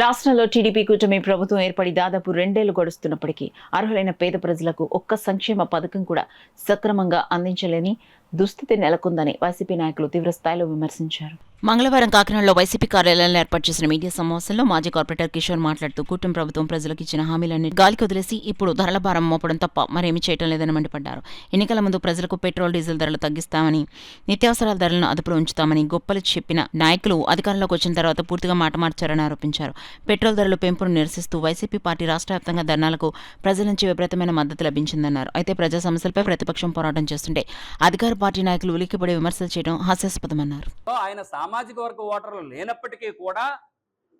రాష్ట్రంలో టీడీపీ కూటమి ప్రభుత్వం ఏర్పడి దాదాపు 2 ఏళ్లు గడుస్తున్నప్పటికీ అర్హులైన పేద ప్రజలకు ఒక్క సంక్షేమ పథకం కూడా సక్రమంగా అందించలేని దుస్థితి నెలకొందని వైసీపీ నాయకులు తీవ్రస్థాయిలో విమర్శించారు. మంగళవారం కాకినాడలో వైసీపీ కార్యాలయంలో ఏర్పాటు చేసిన మీడియా సమావేశంలో మాజీ కార్పొరేటర్ కిషోర్ మాట్లాడుతూ కూటమి ప్రభుత్వం ప్రజలకు ఇచ్చిన హామీలన్నీ గాలికి వదిలేసి ఇప్పుడు ధరల భారం మోపడం తప్ప మరేమీ చేయటం లేదని మండిపడ్డారు. ఎన్నికల ముందు ప్రజలకు పెట్రోల్ డీజిల్ ధరలు తగ్గిస్తామని, నిత్యావసరాల ధరలను అదుపులో ఉంచుతామని గొప్పలు చెప్పిన నాయకులు అధికారంలోకి వచ్చిన తర్వాత పూర్తిగా మాట మార్చారని ఆరోపించారు. పెట్రోల్ ధరలు పెంపును నిరసిస్తూ వైసీపీ పార్టీ రాష్ట్ర వ్యాప్తంగా ధర్నాలకు ప్రజల నుంచి విపరీతమైన మద్దతు లభించిందన్నారు. అయితే ప్రజా సమస్యలపై ప్రతిపక్షం పోరాటం చేస్తుంటే అధికార పార్టీ నాయకులు ఉలిక్కిపడి విమర్శలు చేయడం హాస్యాస్పదమన్నారు. ఆయన సామాజిక వర్గ ఓటర్లు లేనప్పటికీ కూడా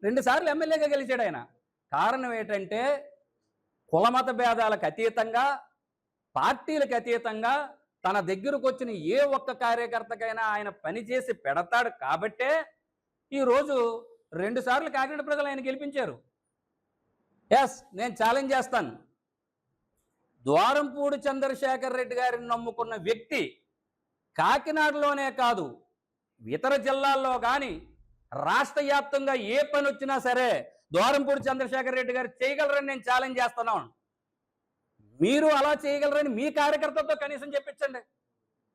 2 సార్లు ఎమ్మెల్యేగా గెలిచాడు. ఆయన కారణం ఏంటంటే కులమత భేదాలకు అతీతంగా, పార్టీలకు అతీతంగా తన దగ్గరకు వచ్చిన ఏ ఒక్క కార్యకర్తకైనా ఆయన పనిచేసి పెడతాడు కాబట్టే ఈరోజు 2 సార్లు కాకినాడ ప్రజలు ఆయన గెలిపించారు. నేను ఛాలెంజ్ చేస్తాను. ద్వారంపూడి చంద్రశేఖర్ రెడ్డి గారిని నమ్ముకున్న వ్యక్తి కాకినాడలోనే కాదు, ఇతర జిల్లాల్లో కానీ రాష్ట్ర వ్యాప్తంగా ఏ పని వచ్చినా సరే ద్వారంపూడి చంద్రశేఖర్ రెడ్డి గారు చేయగలరని నేను ఛాలెంజ్ చేస్తున్నాను. మీరు అలా చేయగలరని మీ కార్యకర్తలతో కనీసం చెప్పించండి.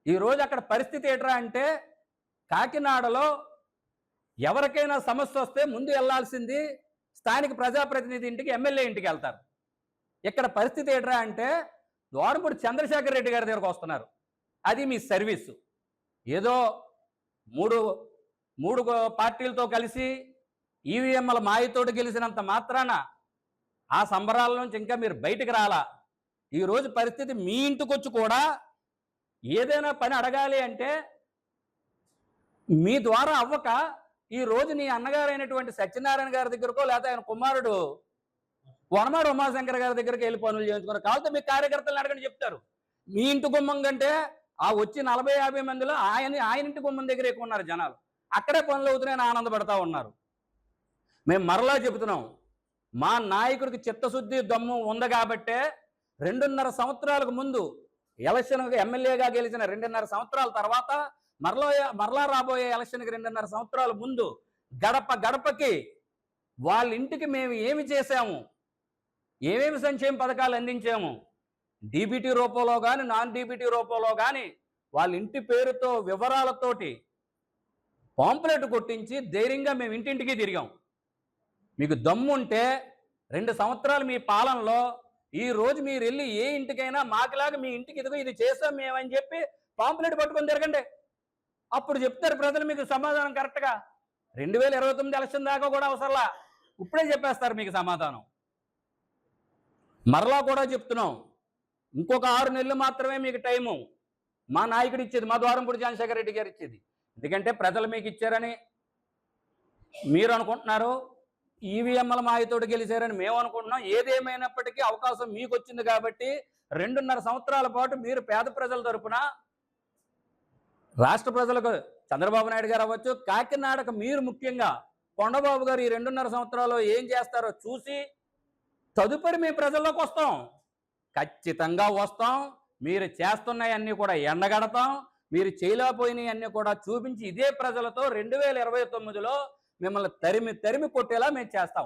ఈరోజు అక్కడ పరిస్థితి ఏంట్రా అంటే, కాకినాడలో ఎవరికైనా సమస్య వస్తే ముందు వెళ్లాల్సింది స్థానిక ప్రజాప్రతినిధి ఇంటికి, ఎమ్మెల్యే ఇంటికి వెళ్తారు. ఇక్కడ పరిస్థితి ఏంట్రా అంటే ద్వారంపూడి చంద్రశేఖర్ రెడ్డి గారి దగ్గరకు వస్తున్నారు. అది మీ సర్వీసు. ఏదో మూడు పార్టీలతో కలిసి ఈవీఎంల మాయతోటి గెలిచినంత మాత్రాన ఆ సంబరాల నుంచి ఇంకా మీరు బయటికి రాలా. ఈరోజు పరిస్థితి మీ ఇంటికి వచ్చి కూడా ఏదైనా పని అడగాలి అంటే మీ ద్వారా అవ్వక ఈరోజు నీ అన్నగారు అయినటువంటి సత్యనారాయణ గారి దగ్గరకో లేదా ఆయన కుమారుడు వనమాడు ఉమాశంకర్ గారి దగ్గరికి వెళ్ళి పనులు చేయించుకున్నారు. కాబట్టి మీ కార్యకర్తలను అడగని చెప్తారు. మీ ఇంటి గుమ్మం కంటే ఆ వచ్చి 40-50 మందిలో ఆయన ఇంటి గుమ్మం దగ్గర ఎక్కువ ఉన్నారు జనాలు. అక్కడే పనులు అవుతున్నాయని ఆనందపడతా ఉన్నారు. మేము మరలా చెబుతున్నాం, మా నాయకుడికి చిత్తశుద్ధి దమ్ము ఉంది కాబట్టే 2.5 సంవత్సరాలకు ముందు ఎలక్షన్కి ఎమ్మెల్యేగా గెలిచిన 2.5 సంవత్సరాల తర్వాత మరలా రాబోయే ఎలక్షన్కి 2.5 సంవత్సరాల ముందు గడప గడపకి వాళ్ళ ఇంటికి మేము ఏమి చేశాము, ఏమేమి సంక్షేమ పథకాలు అందించాము, డీబీటీ రూపంలో కానీ నాన్ డీబీటీ రూపంలో కానీ వాళ్ళ ఇంటి పేరుతో వివరాలతోటి పాంప్లెట్ కొట్టించి ధైర్యంగా మేము ఇంటింటికి తిరిగాం. మీకు దమ్ముంటే 2 సంవత్సరాలు మీ పాలనలో ఈరోజు మీరు వెళ్ళి ఏ ఇంటికైనా మాకులాగా మీ ఇంటికి ఇదిగో ఇది చేసాం మేమని చెప్పి పాంప్లెట్ పట్టుకొని తిరగండి. అప్పుడు చెప్తారు ప్రజలు మీకు సమాధానం కరెక్ట్గా. 2029 ఎలక్షన్ దాకా కూడా అవసరంలా, ఇప్పుడే చెప్పేస్తారు మీకు సమాధానం. మరలా కూడా చెప్తున్నాం, ఇంకొక 6 నెలలు మాత్రమే మీకు టైము మా నాయకుడు ఇచ్చేది, మా ద్వారంపూడి చంద్రశేఖర్ రెడ్డి గారు ఇచ్చేది. ఎందుకంటే ప్రజలు మీకు ఇచ్చారని మీరు అనుకుంటున్నారు, ఈవీఎంల మాయతోటి గెలిచారని మేము అనుకుంటున్నాం. ఏదేమైనప్పటికీ అవకాశం మీకు వచ్చింది కాబట్టి 2.5 సంవత్సరాల పాటు మీరు పేద ప్రజల తరపున రాష్ట్ర ప్రజలకు చంద్రబాబు నాయుడు గారు అవ్వచ్చు, కాకినాడకు మీరు ముఖ్యంగా కొండబాబు గారు ఈ 2.5 సంవత్సరాలు ఏం చేస్తారో చూసి తదుపరి మేము ప్రజల్లోకి వస్తాం. ఖచ్చితంగా వస్తాం. మీరు చేస్తున్నాయన్నీ కూడా ఎండగడతాం. మీరు చేయలేకపోయినవన్నీ కూడా చూపించి ఇదే ప్రజలతో 2029లో మిమ్మల్ని తరిమి కొట్టేలా మేము చేస్తాం.